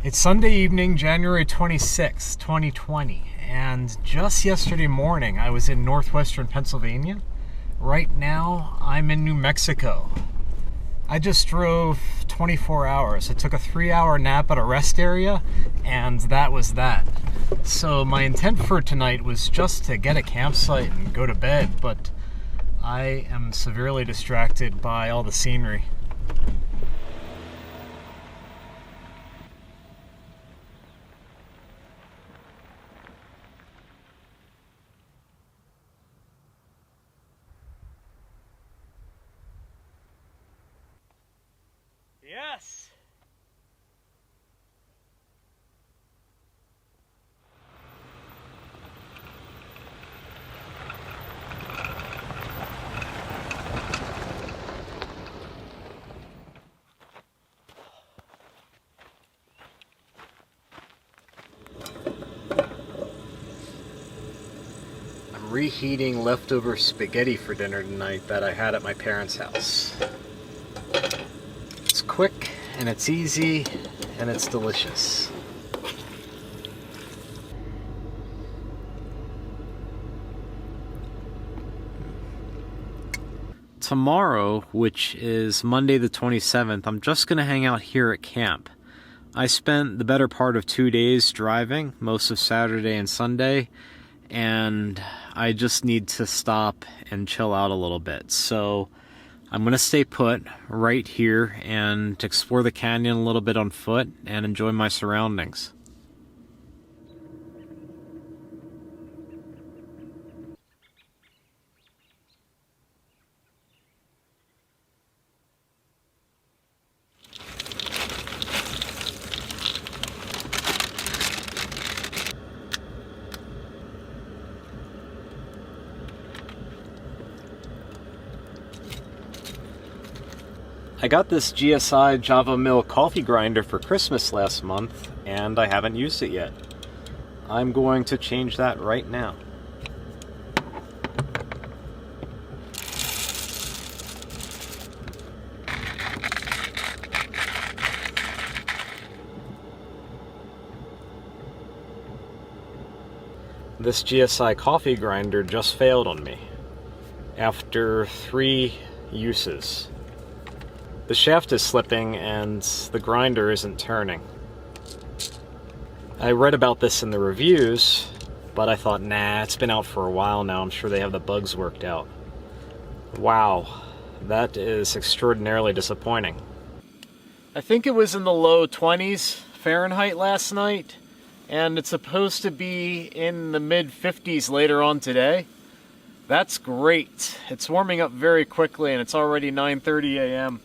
It's Sunday evening, January 26th, 2020, and just yesterday morning I was in northwestern Pennsylvania. Right now I'm in New Mexico. I just drove 24 hours. I took a 3-hour nap at a rest area, and that was that. So my intent for tonight was just to get a campsite and go to bed, but I am severely distracted by all the scenery. Yes! I'm reheating leftover spaghetti for dinner tonight that I had at my parents' house. It's quick, and it's easy, and it's delicious. Tomorrow, which is Monday the 27th, I'm just going to hang out here at camp. I spent the better part of 2 days driving, most of Saturday and Sunday, and I just need to stop and chill out a little bit. So I'm going to stay put right here and explore the canyon a little bit on foot and enjoy my surroundings. I got this GSI Java Mill coffee grinder for Christmas last month, and I haven't used it yet. I'm going to change that right now. This GSI coffee grinder just failed on me after 3 uses. The shaft is slipping and the grinder isn't turning. I read about this in the reviews, but I thought, nah, it's been out for a while now. I'm sure they have the bugs worked out. Wow, that is extraordinarily disappointing. I think it was in the low 20s Fahrenheit last night, and it's supposed to be in the mid 50s later on today. That's great. It's warming up very quickly and it's already 9:30 a.m.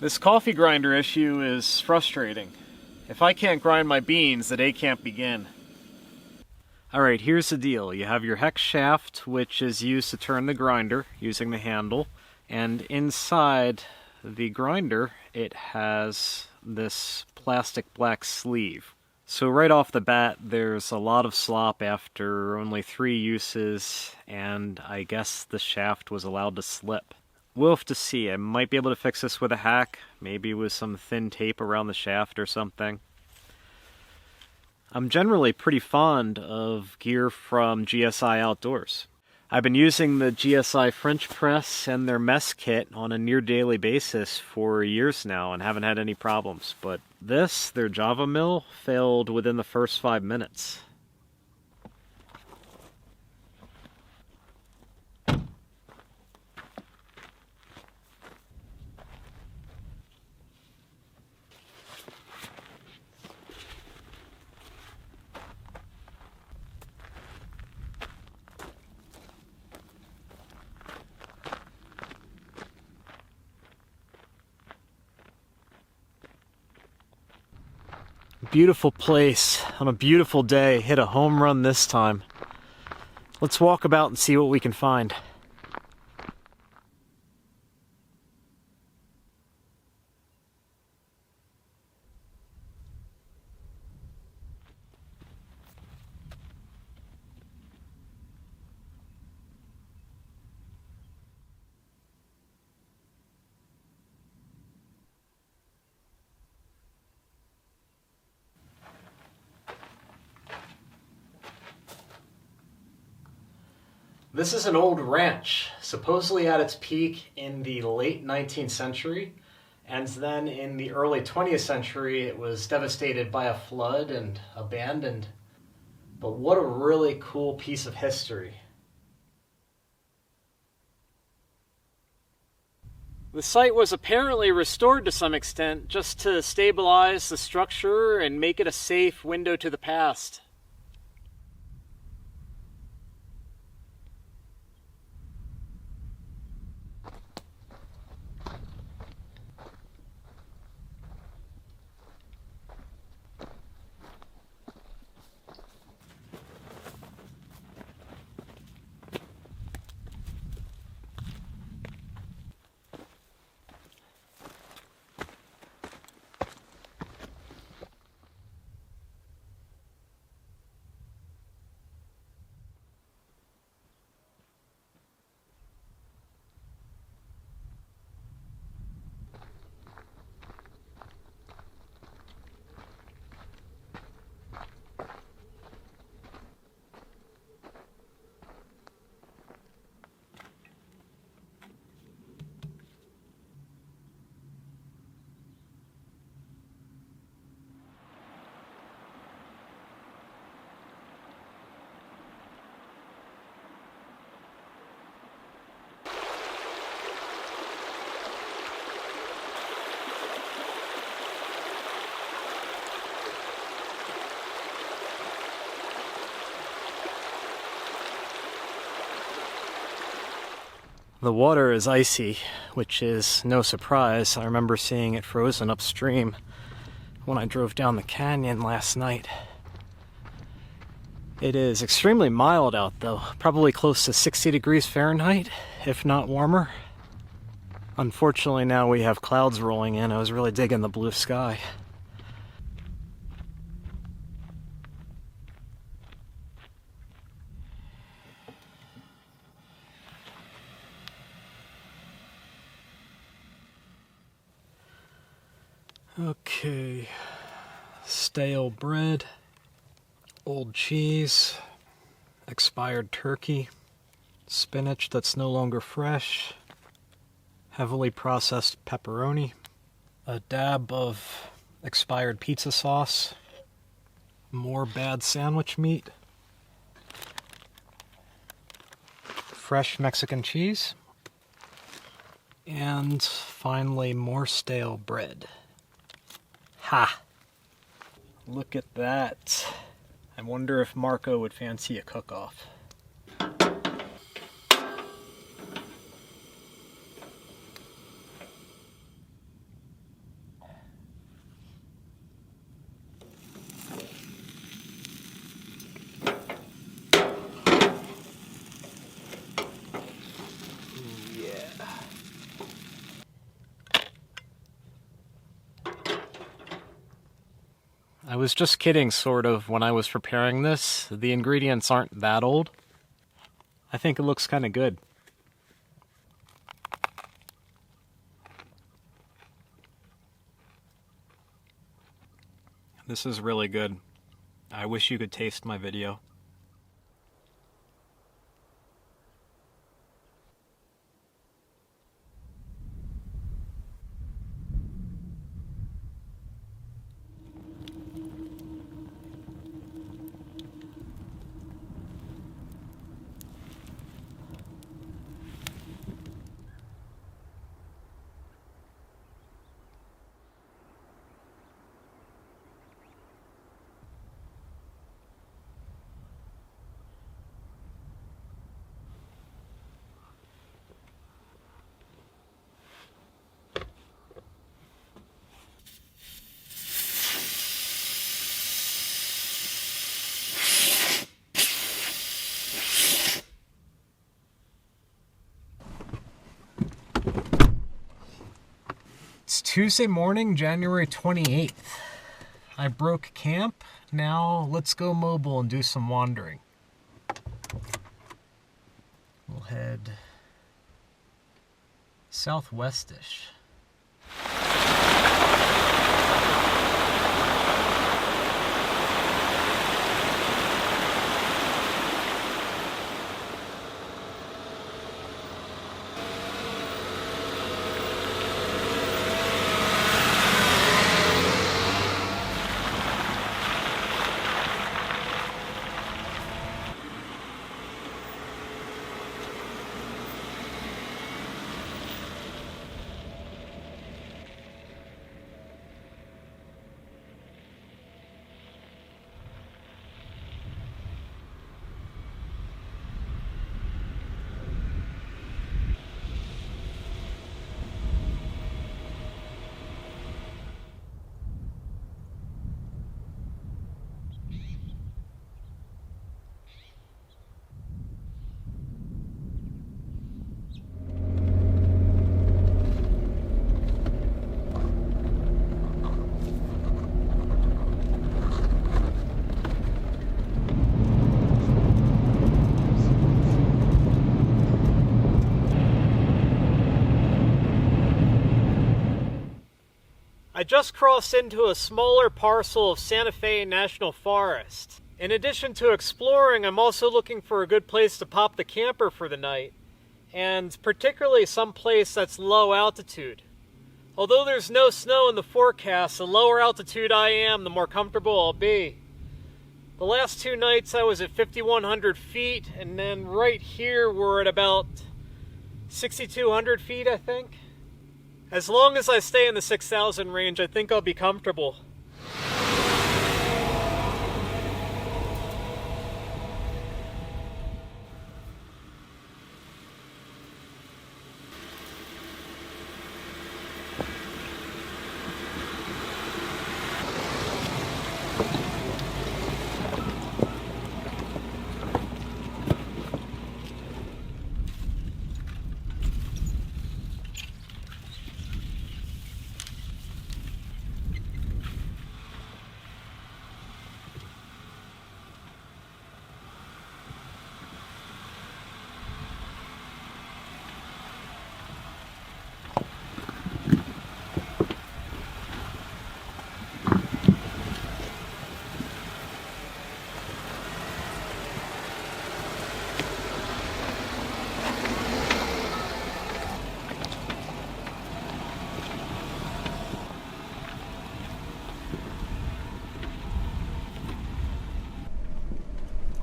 This coffee grinder issue is frustrating. If I can't grind my beans, the day can't begin. Alright, here's the deal. You have your hex shaft, which is used to turn the grinder using the handle, and inside the grinder it has this plastic black sleeve. So right off the bat, there's a lot of slop after only 3 uses, and I guess the shaft was allowed to slip. We'll have to see. I might be able to fix this with a hack, maybe with some thin tape around the shaft or something. I'm generally pretty fond of gear from GSI Outdoors. I've been using the GSI French press and their mess kit on a near daily basis for years now and haven't had any problems, but this, their Java Mill, failed within the first 5 minutes. Beautiful place on a beautiful day. Hit a home run this time. Let's walk about and see what we can find. This is an old ranch, supposedly at its peak in the late 19th century, and then in the early 20th century it was devastated by a flood and abandoned. But what a really cool piece of history. The site was apparently restored to some extent just to stabilize the structure and make it a safe window to the past. The water is icy, which is no surprise. I remember seeing it frozen upstream when I drove down the canyon last night. It is extremely mild out though, probably close to 60 degrees Fahrenheit, if not warmer. Unfortunately now we have clouds rolling in. I was really digging the blue sky. Okay, stale bread, old cheese, expired turkey, spinach that's no longer fresh, heavily processed pepperoni, a dab of expired pizza sauce, more bad sandwich meat, fresh Mexican cheese, and finally more stale bread. Ha! Look at that. I wonder if Marco would fancy a cook-off. I was just kidding, sort of, when I was preparing this. The ingredients aren't that old. I think it looks kind of good. This is really good. I wish you could taste my video. It's Tuesday morning, January 28th. I broke camp. Now let's go mobile and do some wandering. We'll head southwestish. I just crossed into a smaller parcel of Santa Fe National Forest. In addition to exploring, I'm also looking for a good place to pop the camper for the night, and particularly some place that's low altitude. Although there's no snow in the forecast, the lower altitude I am, the more comfortable I'll be. The last 2 nights I was at 5,100 feet, and then right here we're at about 6,200 feet, I think. As long as I stay in the 6,000 range, I think I'll be comfortable.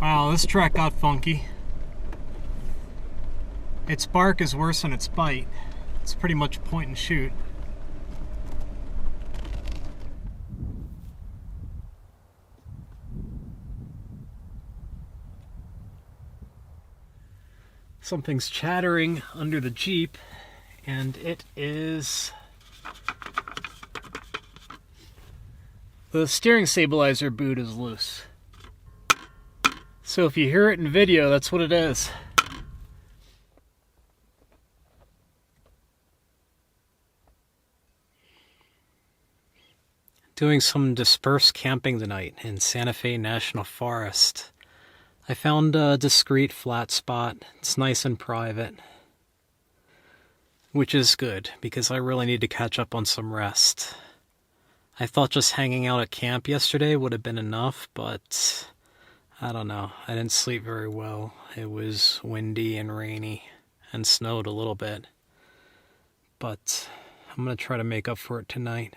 Wow, this track got funky. Its bark is worse than its bite. It's pretty much point and shoot. Something's chattering under the Jeep, and it is the steering stabilizer boot is loose. So if you hear it in video, that's what it is. Doing some dispersed camping tonight in Santa Fe National Forest. I found a discreet flat spot. It's nice and private, which is good because I really need to catch up on some rest. I thought just hanging out at camp yesterday would have been enough, but I don't know. I didn't sleep very well. It was windy and rainy and snowed a little bit. But I'm going to try to make up for it tonight.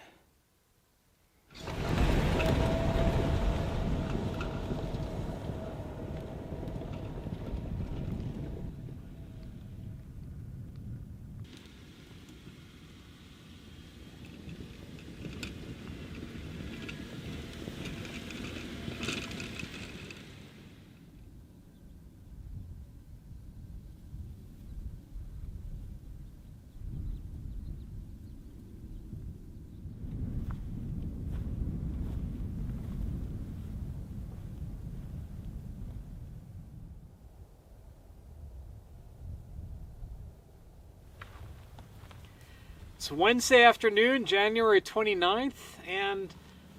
It's Wednesday afternoon, January 29th, and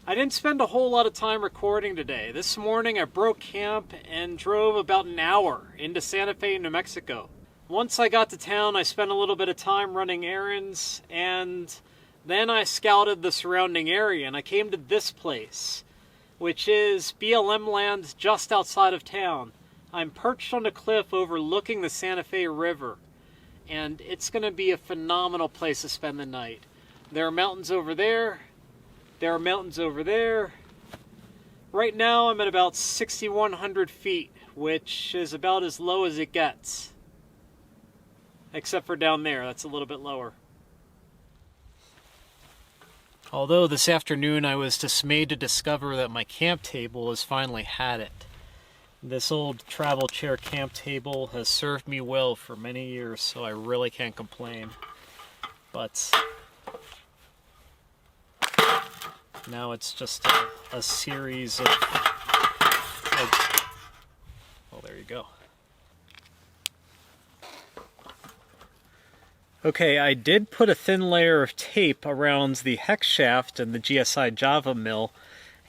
I didn't spend a whole lot of time recording today. This morning I broke camp and drove about an hour into Santa Fe, New Mexico. Once I got to town, I spent a little bit of time running errands, and then I scouted the surrounding area, and I came to this place, which is BLM land just outside of town. I'm perched on a cliff overlooking the Santa Fe River. And it's going to be a phenomenal place to spend the night. There are mountains over there. There are mountains over there. Right now I'm at about 6,100 feet, which is about as low as it gets. Except for down there, that's a little bit lower. Although this afternoon I was dismayed to discover that my camp table has finally had it. This old travel chair camp table has served me well for many years, so I really can't complain. But now it's just a series of... Well, there you go. Okay, I did put a thin layer of tape around the hex shaft and the GSI Java mill,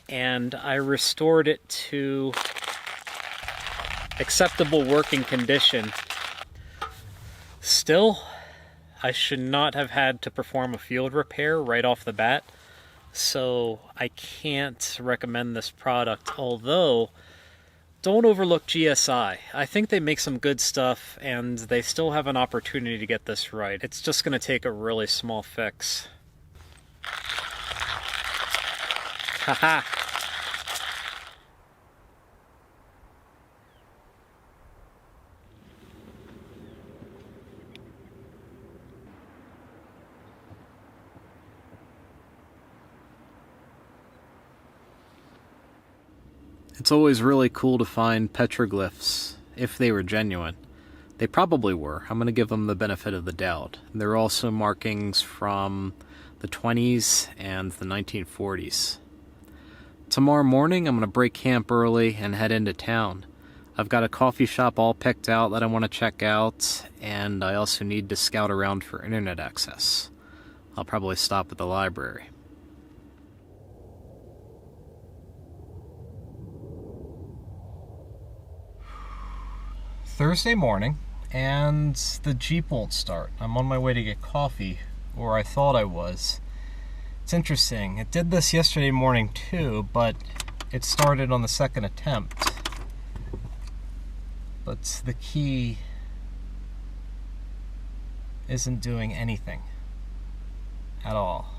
and I restored it to acceptable working condition. Still, I should not have had to perform a field repair right off the bat. so I can't recommend this product, although don't overlook GSI. I think they make some good stuff, and they still have an opportunity to get this right. It's just going to take a really small fix. Haha! It's always really cool to find petroglyphs, if they were genuine. They probably were. I'm going to give them the benefit of the doubt. There are also markings from the 20s and the 1940s. Tomorrow morning, I'm going to break camp early and head into town. I've got a coffee shop all picked out that I want to check out, and I also need to scout around for internet access. I'll probably stop at the library. Thursday morning, and the Jeep won't start. I'm on my way to get coffee, or I thought I was. It's interesting. It did this yesterday morning too, but it started on the second attempt. But the key isn't doing anything at all.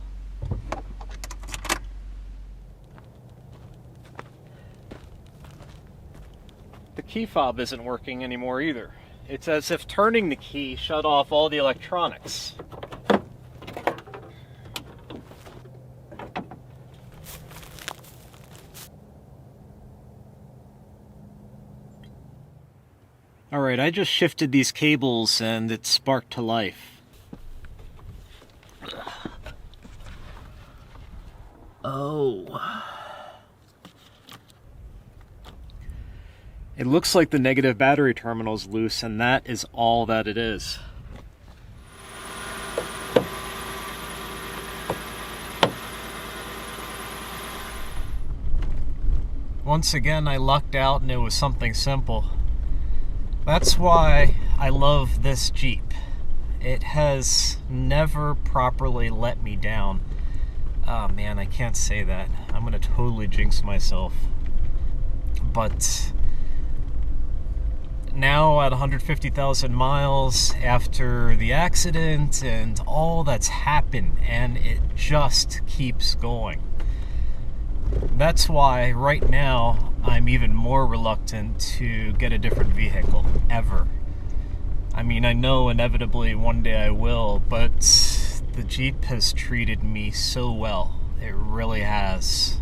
The key fob isn't working anymore either. It's as if turning the key shut off all the electronics. Alright, I just shifted these cables and it sparked to life. Oh. It looks like the negative battery terminal is loose, and that is all that it is. Once again, I lucked out and it was something simple. That's why I love this Jeep. It has never properly let me down. Oh man, I can't say that. I'm gonna totally jinx myself. But now at 150,000 miles after the accident and all that's happened, and it just keeps going. That's why right now I'm even more reluctant to get a different vehicle, ever. I mean, I know inevitably one day I will, but the Jeep has treated me so well. It really has.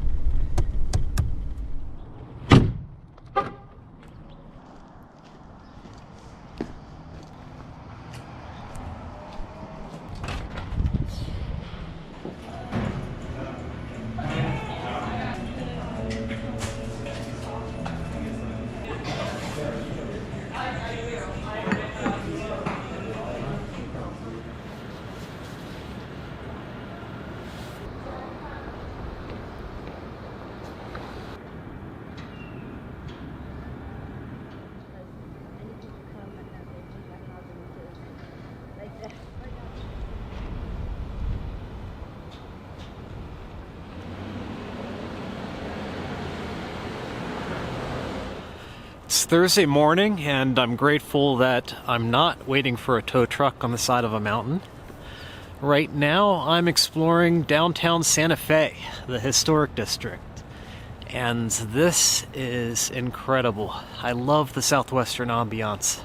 It's Thursday morning, and I'm grateful that I'm not waiting for a tow truck on the side of a mountain. Right now, I'm exploring downtown Santa Fe, the historic district. And this is incredible. I love the southwestern ambiance.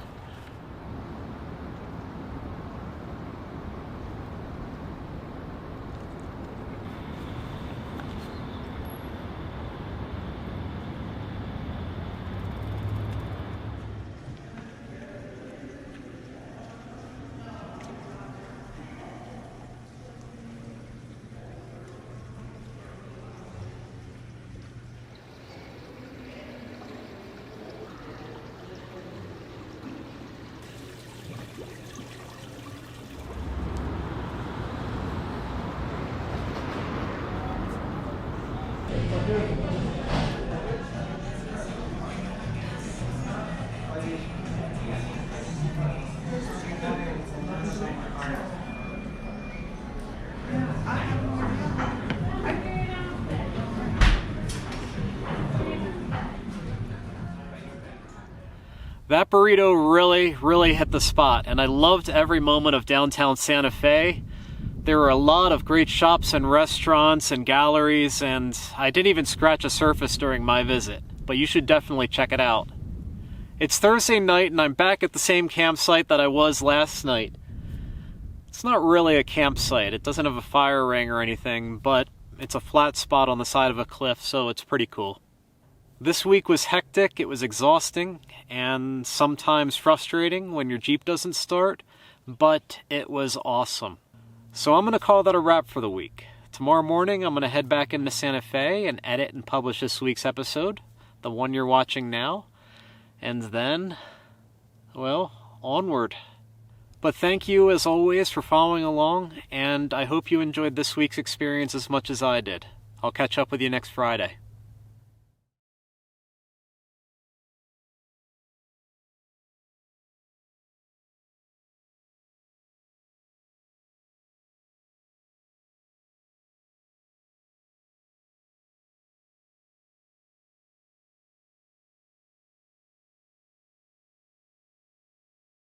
That burrito really hit the spot, and I loved every moment of downtown Santa Fe. There were a lot of great shops and restaurants and galleries, and I didn't even scratch the surface during my visit, but you should definitely check it out. It's Thursday night, and I'm back at the same campsite that I was last night. It's not really a campsite. It doesn't have a fire ring or anything, but it's a flat spot on the side of a cliff, so it's pretty cool. This week was hectic, it was exhausting, and sometimes frustrating when your Jeep doesn't start, but it was awesome. So I'm going to call that a wrap for the week. Tomorrow morning I'm going to head back into Santa Fe and edit and publish this week's episode, the one you're watching now, and then, well, onward. But thank you as always for following along, and I hope you enjoyed this week's experience as much as I did. I'll catch up with you next Friday.